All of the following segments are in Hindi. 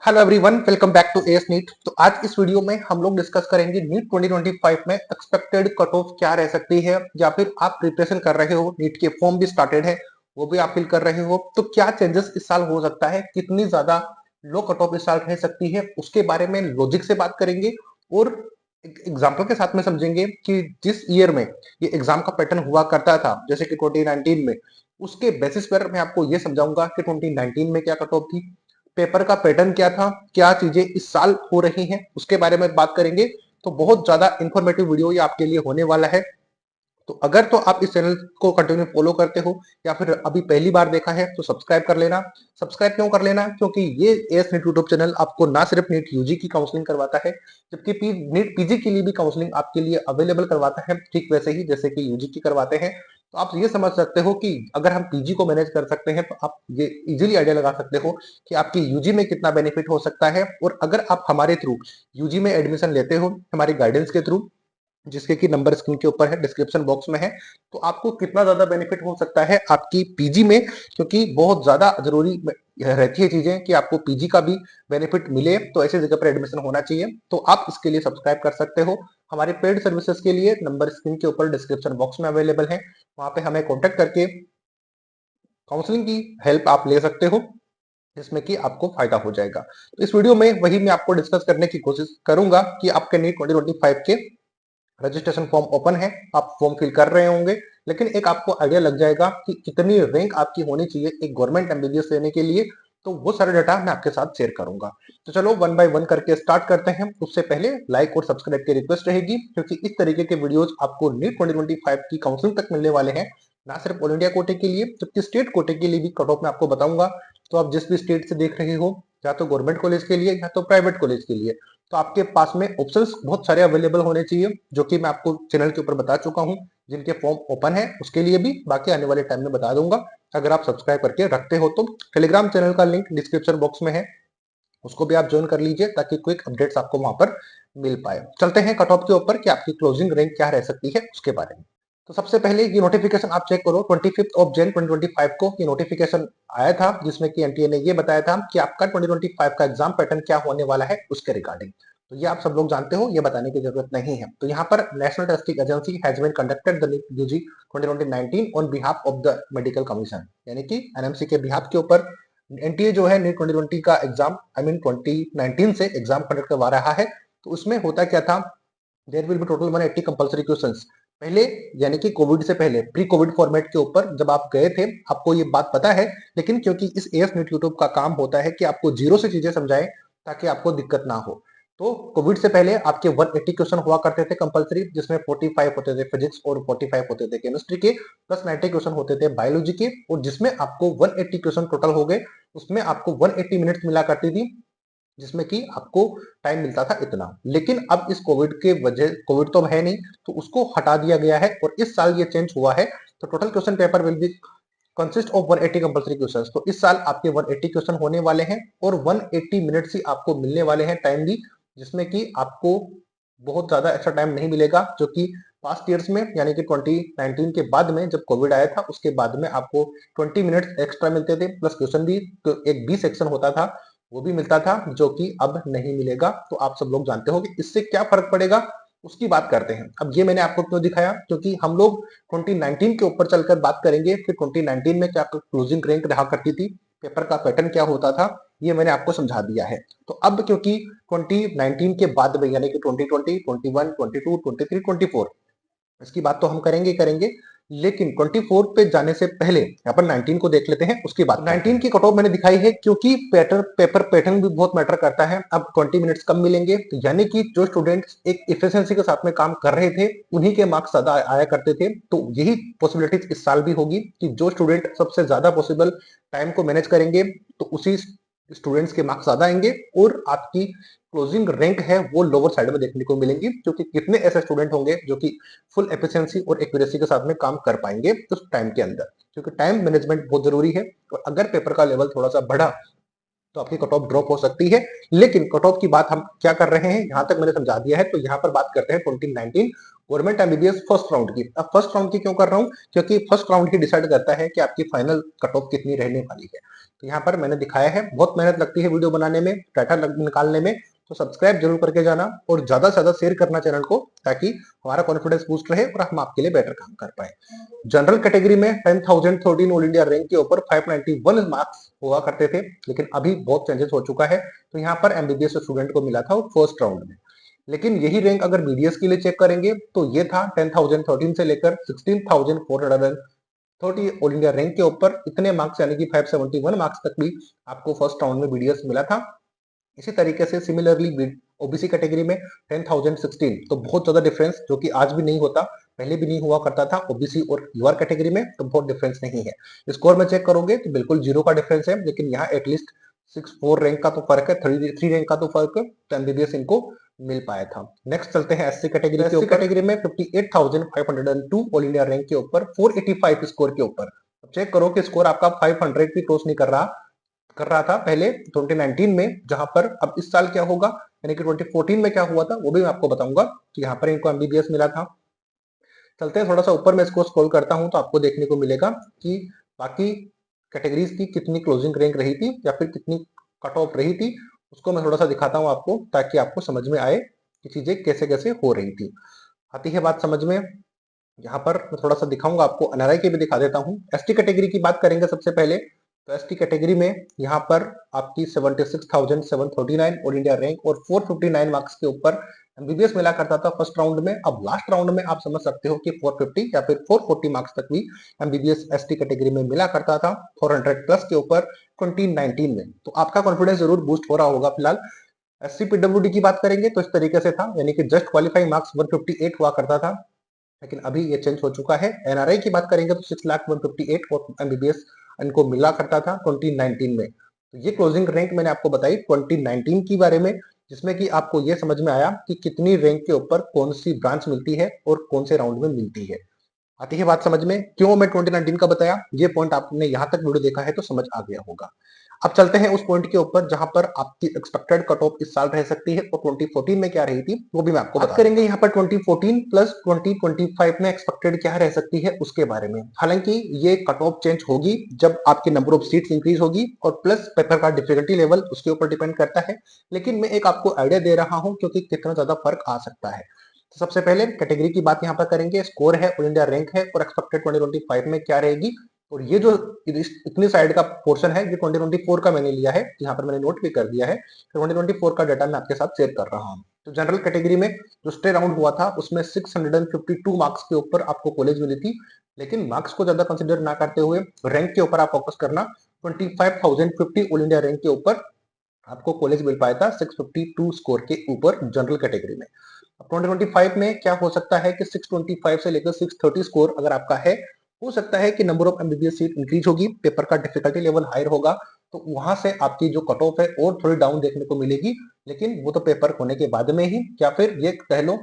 Hello everyone, welcome back to AS NEET. तो आज इस वीडियो में हम लोग डिस्कस करेंगे नीट 2025 में एक्सपेक्टेड कट ऑफ क्या रह सकती है, या फिर आप प्रिपरेशन कर रहे हो, नीट के फॉर्म भी स्टार्टेड है, वो भी आप फिल कर रहे हो, तो क्या चेंजेस इस साल हो सकता है, कितनी ज्यादा लो कट ऑफ इस साल रह सकती है, उसके बारे में लॉजिक से बात करेंगे और एग्जाम्पल के साथ में समझेंगे कि जिस ईयर में ये एग्जाम का पैटर्न हुआ करता था, जैसे कि 2019 में, उसके बेसिस पर मैं आपको ये समझाऊंगा कि 2019 में क्या कट ऑफ थी, पेपर का पैटर्न क्या था, क्या चीजें इस साल हो रही हैं, उसके बारे में बात करेंगे। तो बहुत ज्यादा इंफॉर्मेटिव वीडियो ये आपके लिए होने वाला है। तो अगर तो आप इस चैनल को कंटिन्यू फॉलो करते हो या फिर अभी पहली बार देखा है तो सब्सक्राइब कर लेना। सब्सक्राइब क्यों कर लेना? क्योंकि ये एएस नीट यूट्यूब चैनल आपको ना सिर्फ नीट यूजी की काउंसलिंग करवाता है, जबकि नीट पीजी के लिए भी काउंसलिंग आपके लिए अवेलेबल करवाता है, ठीक वैसे ही जैसे कि यूजी की करवाते हैं। तो आप ये समझ सकते हो कि अगर हम पीजी को मैनेज कर सकते हैं तो आप ये इजीली आइडिया लगा सकते हो कि आपकी यूजी में कितना बेनिफिट हो सकता है। और अगर आप हमारे थ्रू यूजी में एडमिशन लेते हो, हमारी गाइडेंस के थ्रू, जिसके की नंबर स्क्रीन के ऊपर है, डिस्क्रिप्शन बॉक्स में है, तो आपको कितना ज्यादा बेनिफिट हो सकता है आपकी पीजी में, क्योंकि बहुत ज्यादा जरूरी रहती है चीजें कि आपको पीजी का भी बेनिफिट मिले, तो ऐसी जगह पर एडमिशन होना चाहिए। तो आप इसके लिए सब्सक्राइब कर सकते हो। हमारे पेड सर्विसेज के लिए नंबर स्क्रीन के ऊपर डिस्क्रिप्शन बॉक्स में अवेलेबल है, वहां पे हमें कॉन्टेक्ट करके काउंसलिंग की हेल्प आप ले सकते हो, जिसमें कि आपको फायदा हो जाएगा। तो इस वीडियो में वही मैं आपको डिस्कस करने की कोशिश करूंगा कि आपके नीट 2025 के रजिस्ट्रेशन फॉर्म ओपन है, आप फॉर्म फिल कर रहे होंगे, लेकिन एक आपको आइडिया लग जाएगा कि कितनी रैंक आपकी होनी चाहिए एक गवर्नमेंट एमबीबीएस लेने के लिए। तो वो सारा डाटा मैं आपके साथ शेयर करूंगा। तो चलो वन बाय वन करके स्टार्ट करते हैं। उससे पहले लाइक और सब्सक्राइब की रिक्वेस्ट रहेगी, क्योंकि इस तरीके के वीडियोस आपको नीट 2025 की काउंसलिंग तक मिलने वाले हैं, ना सिर्फ ऑल इंडिया कोटे के लिए, जबकि स्टेट कोटे के लिए भी कट ऑफ मैं आपको बताऊंगा। तो आप जिस भी स्टेट से देख रहे हो, या तो गवर्नमेंट कॉलेज के लिए या तो प्राइवेट कॉलेज के लिए, तो आपके पास में ऑप्शंस बहुत सारे अवेलेबल होने चाहिए, जो कि मैं आपको चैनल के ऊपर बता चुका हूं। जिनके फॉर्म ओपन है उसके लिए भी बाकी आने वाले टाइम में बता दूंगा। अगर आप सब्सक्राइब करके रखते हो तो टेलीग्राम चैनल का लिंक डिस्क्रिप्शन बॉक्स में है, उसको भी आप ज्वाइन कर लीजिए, ताकि क्विक अपडेट्स आपको वहां पर मिल पाए। चलते हैं कट ऑफ के ऊपर कि आपकी क्लोजिंग रैंक क्या रह सकती है उसके बारे में। तो सबसे पहले ये नोटिफिकेशन आप चेक करो, 25 ऑफ जन 2025 को ये नोटिफिकेशन आया था, जिसमें कि एनटीए ने ये बताया था कि आपका 2025 का एग्जाम पैटर्न क्या होने वाला है उसके रिगार्डिंग। तो ये आप सब लोग जानते हो, ये बताने की जरूरत नहीं है। तो यहाँ पर national testing agency has been conducted the UG 2019 on behalf of the medical commission, यानी कि एनएमसी के बिहाफ के ऊपर एनटीए जो है नीट 2020 का एग्जाम, आई मीन 2019 से एग्जाम कंडक्ट करवा रहा है। तो उसमें होता क्या था, there will be total 180 compulsory questions. पहले, यानी कि कोविड से पहले, प्री कोविड फॉर्मेट के ऊपर जब आप गए थे, आपको ये बात पता है, लेकिन क्योंकि इस एएस नीट यूट्यूब का काम होता है कि आपको जीरो से चीजें समझाएं ताकि आपको दिक्कत ना हो। तो कोविड से पहले आपके 180 क्वेश्चन हुआ करते थे कंपलसरी, जिसमें 45 होते थे फिजिक्स और 45 होते थे केमिस्ट्री के, प्लस 90 क्वेश्चन होते थे बायोलॉजी के, और जिसमें आपको 180 क्वेश्चन टोटल हो गए। उसमें आपको 180 मिनट्स मिला करती थी, जिसमें कि आपको टाइम मिलता था इतना। लेकिन अब इस कोविड के वजह, कोविड तो है नहीं, तो उसको हटा दिया गया है और इस साल ये चेंज हुआ है। तो total question paper will be consist of 180 compulsory questions. तो इस साल आपके 180 क्वेश्चन होने वाले हैं और 180 मिनट्स ही आपको मिलने वाले हैं टाइम भी, जिसमें कि आपको बहुत ज्यादा एक्स्ट्रा टाइम नहीं मिलेगा, जो कि पास्ट ईयर्स में, यानी कि 2019 के बाद में जब कोविड आया था उसके बाद में आपको 20 मिनट्स एक्स्ट्रा मिलते थे, प्लस क्वेश्चन भी, तो एक बी सेक्शन होता था वो भी मिलता था, जो कि अब नहीं मिलेगा। तो आप सब लोग जानते हो कि इससे क्या फर्क पड़ेगा, उसकी बात करते हैं। अब ये मैंने आपको क्यों दिखाया, क्योंकि हम लोग 2019 के ऊपर चलकर बात करेंगे कि 2019 में क्या क्लोजिंग रैंक रहा करती थी, पेपर का पैटर्न क्या होता था, ये मैंने आपको समझा दिया है। तो अब क्योंकि 2019 के बाद में, यानी कि 2020, 21, 22, 23, 24, इसकी बात तो हम करेंगे करेंगे, लेकिन 24 पे जाने से पहले यहाँ पर 19 को देख लेते हैं, उसकी बात। 19 की कट ऑफ मैंने दिखाई है, क्योंकि पेपर पैटर्न भी बहुत मैटर करता है। अब 20 मिनट्स कम मिलेंगे, तो यानी कि जो स्टूडेंट्स एक इफिशिएंसी के साथ में काम कर रहे थे, उन्हीं के मार्क्स ज्यादा आया करते थे। तो यही पॉसिबिलिटीज इस साल भी होगी कि जो स्टूडेंट सबसे ज्यादा पॉसिबल टाइम को मैनेज करेंगे, तो उसी स्टूडेंट्स के मार्क्स ज्यादा आएंगे और आपकी क्लोजिंग रैंक है वो लोअर साइड में देखने को मिलेंगी, क्योंकि कितने ऐसे स्टूडेंट होंगे जो कि फुल एफिशिएंसी और एक्यूरेसी के साथ में काम कर पाएंगे उस टाइम के अंदर, क्योंकि टाइम मैनेजमेंट बहुत जरूरी है। और अगर पेपर का लेवल थोड़ा सा बढ़ा तो आपकी कट ऑफ ड्रॉप हो सकती है। लेकिन कट ऑफ की बात हम क्या कर रहे हैं, यहां तक मैंने समझा दिया है। तो यहाँ पर बात करते हैं 2019 गवर्नमेंट एमबीबीएस फर्स्ट राउंड की। अब फर्स्ट राउंड की क्यों कर रहा हूँ, क्योंकि फर्स्ट राउंड ही डिसाइड करता है कि आपकी फाइनल कट ऑफ कितनी रहने वाली है। तो यहाँ पर मैंने दिखाया है, बहुत मेहनत लगती है वीडियो बनाने में, डाटा निकालने में। तो सब्सक्राइब जरूर करके जाना और ज्यादा से ज्यादा शेयर करना चैनल को, ताकि हमारा कॉन्फिडेंस बूस्ट रहे और हम आपके लिए बेटर काम कर पाए। जनरल कैटेगरी में 10,013 ऑल इंडिया रैंक के ऊपर 591 मार्क्स हुआ करते थे, लेकिन अभी बहुत चेंजेस हो चुका है। तो यहाँ पर एमबीबीएस स्टूडेंट को मिला था फर्स्ट राउंड में। लेकिन यही रैंक अगर बीडीएस के लिए चेक करेंगे तो ये था 10,013 से लेकर 16,430 ऑल इंडिया रैंक के ऊपर इतने मार्क्स, यानी कि 571 मार्क्स तक भी आपको फर्स्ट राउंड में बीडीएस मिला था। इसी तरीके से सिमिलरली ओबीसी कैटेगरी में 10,016, तो बहुत ज्यादा डिफरेंस, जो कि आज भी नहीं होता, पहले भी नहीं हुआ करता था ओबीसी और यूआर कैटेगरी में, तो बहुत डिफरेंस नहीं है। स्कोर में चेक करोगे तो बिल्कुल जीरो का डिफरेंस है, लेकिन यहाँ एटलीस्ट 6-4 रैंक का तो फर्क है, 3 रैंक का तो फर्क है, तो एमबीबीएस इनको मिल पाया था। नेक्स्ट चलते हैं एससी कैटेगरी के ऊपर। कैटेगरी में 58,502 ऑल इंडिया रैंक के ऊपर 485 स्कोर के ऊपर। चेक करो कि स्कोर आपका 500 भी क्रॉस नहीं कर रहा था पहले 2019 में, जहां पर अब इस साल क्या होगा, यानी कि 2014 में क्या हुआ था वो भी मैं आपको बताऊंगा। तो यहाँ पर इनको एमबीबीएस मिला था। चलते हैं थोड़ा सा ऊपर, मैं इसको स्क्रॉल करता हूं तो आपको देखने को मिलेगा कि बाकी कैटेगरीज की कितनी क्लोजिंग रैंक रही थी या फिर कितनी कट ऑफ रही थी। उसको मैं थोड़ा सा दिखाता हूं आपको, ताकि आपको समझ में आए कि चीजें कैसे कैसे हो रही थी। आती है बात समझ में। यहाँ पर मैं थोड़ा सा दिखाऊंगा आपको, एनआरआई की भी दिखा देता हूँ। एसटी कैटेगरी की बात करेंगे सबसे पहले। तो एसटी कैटेगरी में यहाँ पर आपकी 76,739 ऑल इंडिया रैंक और 459 मार्क्स के ऊपर एमबीबीएस मिला करता था फर्स्ट राउंड में। अब लास्ट राउंड में आप समझ सकते हो कि 450 या फिर 440 मार्क्स तक भी एमबीबीएस एसटी कैटेगरी में मिला करता था 400 प्लस के ऊपर 2019 में। तो आपका कॉन्फिडेंस जरूर बूस्ट हो रहा होगा। फिलहाल एससी पीडब्ल्यूडी की बात करेंगे तो इस तरीके से था, यानी कि जस्ट क्वालिफाइंग मार्क्स 158 हुआ करता था, लेकिन अभी ये चेंज हो चुका है। एनआरआई की बात करेंगे तो 6,158 और एमबीबीएस इनको मिला करता था 2019 में। तो ये क्लोजिंग रैंक मैंने आपको बताई 2019 की बारे में, जिसमें कि आपको ये समझ में आया कि कितनी रैंक के ऊपर कौन सी ब्रांच मिलती है और कौन से राउंड में मिलती है। आती है बात समझ में, क्यों मैं 2019 का बताया, ये पॉइंट आपने यहाँ तक वीडियो देखा है तो समझ आ गया होगा। अब चलते हैं उस पॉइंट के ऊपर जहां पर आपकी एक्सपेक्टेड कट ऑफ इस साल रह सकती है और 2014 में क्या रही थी वो भी मैं आपको बात करेंगे। यहाँ पर 2014 प्लस 2025 में एक्सपेक्टेड क्या रह सकती है उसके बारे में। हालांकि ये कट ऑफ चेंज होगी जब आपकी नंबर ऑफ सीट्स इंक्रीज होगी और प्लस पेपर का डिफिकल्टी लेवल उसके ऊपर डिपेंड करता है। लेकिन मैं एक आपको आइडिया दे रहा हूँ क्योंकि कितना ज्यादा फर्क आ सकता है। तो सबसे पहले कैटेगरी की बात यहाँ पर करेंगे, स्कोर है, ऑल इंडिया रैंक है और एक्सपेक्टेड 2025 में क्या रहेगी। और ये जो इतनी साइड का पोर्शन है ये 2024 का मैंने लिया है, यहाँ पर मैंने नोट भी कर दिया है। तो 2024 का डाटा मैं आपके साथ शेयर कर रहा हूँ। तो जनरल कैटेगरी में जो स्टे राउंड हुआ था उसमें 652 मार्क्स के ऊपर आपको कॉलेज मिली थी। लेकिन मार्क्स को ज्यादा कंसिडर ना करते हुए रैंक के ऊपर आप फोकस करना। 25,050 ऑल इंडिया रैंक के ऊपर आपको कॉलेज मिल पाया था 652 स्कोर के ऊपर जनरल कैटेगरी में। 2025 में क्या हो सकता है कि 625 से लेकर 630 स्कोर अगर आपका है, हो सकता है कि number of MBBS seat increase होगी, पेपर का डिफिकल्टी लेवल हायर होगा, तो वहां से आपकी जो कट ऑफ है और थोड़ी डाउन देखने को मिलेगी। लेकिन वो तो पेपर होने के बाद में ही, या फिर ये कह लो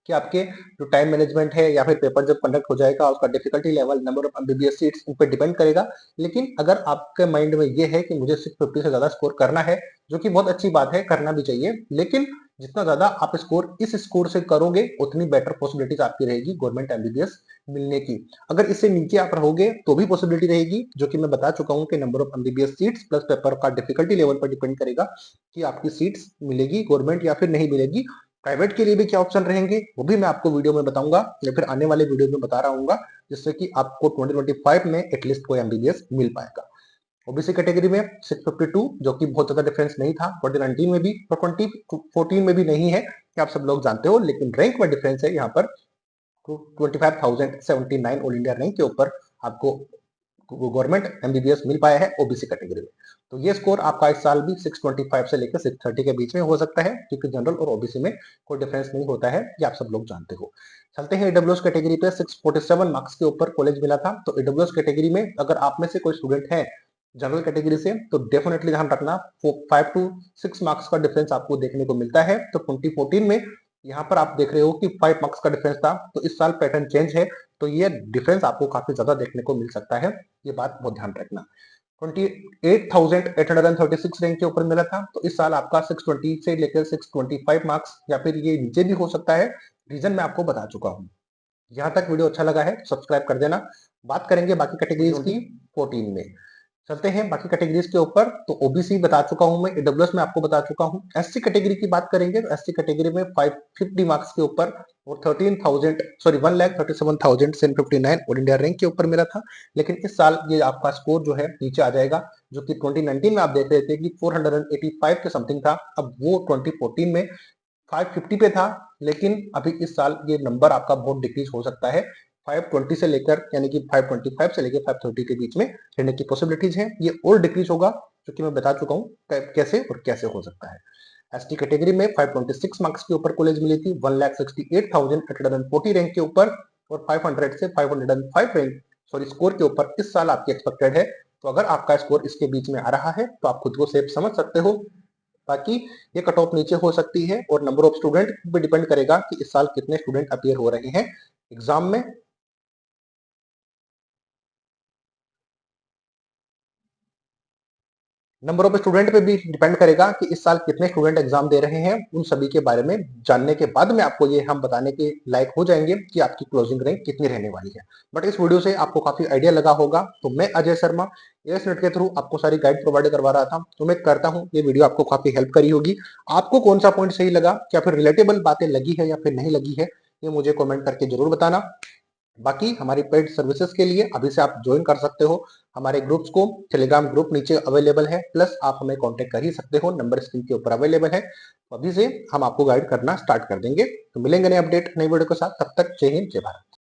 कि आपके जो टाइम मैनेजमेंट है या फिर पेपर जब कंडक्ट हो जाएगा उसका difficulty level, number of MBBS seats उन पर डिपेंड करेगा। लेकिन अगर आपके माइंड में ये है कि मुझे 650 से ज्यादा स्कोर करना है, जो कि बहुत अच्छी बात है, करना भी चाहिए, लेकिन जितना ज्यादा आप स्कोर इस स्कोर से करोगे उतनी बेटर पॉसिबिलिटीज आपकी रहेगी गवर्नमेंट एमबीबीएस मिलने की। अगर इससे नीचे आप रहोगे तो भी पॉसिबिलिटी रहेगी, जो कि मैं बता चुका हूं कि number of MBBS seats plus paper का डिफिकल्टी लेवल पर डिपेंड करेगा कि आपकी सीट्स मिलेगी गवर्नमेंट या फिर नहीं मिलेगी। प्राइवेट के लिए भी क्या ऑप्शन रहेंगे वो भी मैं आपको वीडियो में बताऊंगा या फिर आने वाले वीडियो में बता रहा हूँ, जिससे कि आपको 2025 में एटलीस्ट कोई एमबीबीएस मिल पाएगा। ओबीसी कैटेगरी में 652, जो कि बहुत ज्यादा डिफरेंस नहीं था 2019 में भी और 2014 में भी नहीं है, कि आप सब लोग जानते हो। लेकिन रैंक में डिफरेंस है यहाँ पर 25,079 ऑल इंडिया रैंक के ऊपर आपको गवर्नमेंट एमबीबीएस मिल पाया है ओबीसी कैटेगरी में। तो ये स्कोर आपका इस साल भी 625 से लेकर 630 के बीच में हो सकता है, क्योंकि जनरल और ओबीसी में कोई डिफरेंस नहीं होता है, ये आप सब लोग जानते हो। चलते हैं ईडब्ल्यूएस कैटेगरी पे। 647 मार्क्स के ऊपर कॉलेज मिला था। तो ईडब्ल्यूएस कैटेगरी में अगर आप में से कोई स्टूडेंट है जनरल कैटेगरी से, तो डेफिनेटली ध्यान रखना 5 to 6 मार्क्स का डिफरेंस आपको देखने को मिलता है। तो 2014 में यहाँ पर आप देख रहे हो कि 5 मार्क्स का डिफरेंस था, तो इस साल पैटर्न चेंज है, तो ये डिफरेंस आपको काफी ज्यादा देखने को मिल सकता है, ये बात बहुत ध्यान रखना। 28,836 रैंक के ऊपर मिला था। तो इस साल आपका 620 से लेकर 625 मार्क्स या फिर ये नीचे भी हो सकता है, रीजन मैं आपको बता चुका हूँ। यहाँ तक वीडियो अच्छा लगा है तो सब्सक्राइब कर देना। बात करेंगे बाकी कैटेगरीज की 14 में। चलते हैं बाकी कैटेगरीज के ऊपर। तो ओबीसी बता चुका हूं मैं, ईडब्ल्यूएस में आपको बता चुका हूं। एससी कैटेगरी की बात करेंगे तो एससी कैटेगरी में 550 मार्क्स के ऊपर और 1,37,759 ऑल इंडिया रैंक के ऊपर मिला था। लेकिन इस साल ये आपका स्कोर जो है नीचे आ जाएगा, जो कि 2019 में आप देख रहे थे कि 485 के समथिंग था, अब वो 2014 में 550 पे था। लेकिन अभी इस साल ये नंबर आपका बहुत डिक्रीज हो सकता है, 520 से लेकर यानी कि 525 से लेकर 530 के बीच में रहने की पॉसिबिलिटीज है। ये और डिक्रीज होगा, जो कि मैं बता चुका हूँ कैसे और कैसे हो सकता है। एसटी कैटेगरी में 526 मार्क्स के ऊपर कॉलेज मिली थी, 1,68,840 रैंक के ऊपर और 500 से 505 रैंक स्कोर के ऊपर इस साल आपकी एक्सपेक्टेड है। तो अगर आपका स्कोर इसके बीच में आ रहा है तो आप खुद को सेफ समझ सकते हो। बाकी ये कट ऑफ नीचे हो सकती है और नंबर ऑफ स्टूडेंट पे डिपेंड करेगा कि इस साल कितने स्टूडेंट अपीयर हो रहे हैं एग्जाम में। नंबर ऑफ स्टूडेंट पे भी डिपेंड करेगा कि इस साल कितने स्टूडेंट एग्जाम दे रहे हैं। उन सभी के बारे में जानने के बाद में आपको ये हम बताने के लायक हो जाएंगे कि आपकी क्लोजिंग रैंक कितनी रहने वाली है। बट इस वीडियो से आपको काफी आइडिया लगा होगा। तो मैं अजय शर्मा एएस नेट के थ्रू आपको सारी गाइड प्रोवाइड करवा रहा था। तो मैं करता हूँ ये वीडियो आपको काफी हेल्प करी होगी। आपको कौन सा पॉइंट सही लगा, क्या फिर रिलेटेबल बातें लगी है या फिर नहीं लगी है, ये मुझे कॉमेंट करके जरूर बताना। बाकी हमारी पेड सर्विसेज के लिए अभी से आप ज्वाइन कर सकते हो हमारे ग्रुप्स को। टेलीग्राम ग्रुप नीचे अवेलेबल है, प्लस आप हमें कांटेक्ट कर ही सकते हो, नंबर स्क्रीन के ऊपर अवेलेबल है। तो अभी से हम आपको गाइड करना स्टार्ट कर देंगे। तो मिलेंगे नए अपडेट नई वीडियो के साथ, तब तक जय हिंद जय भारत।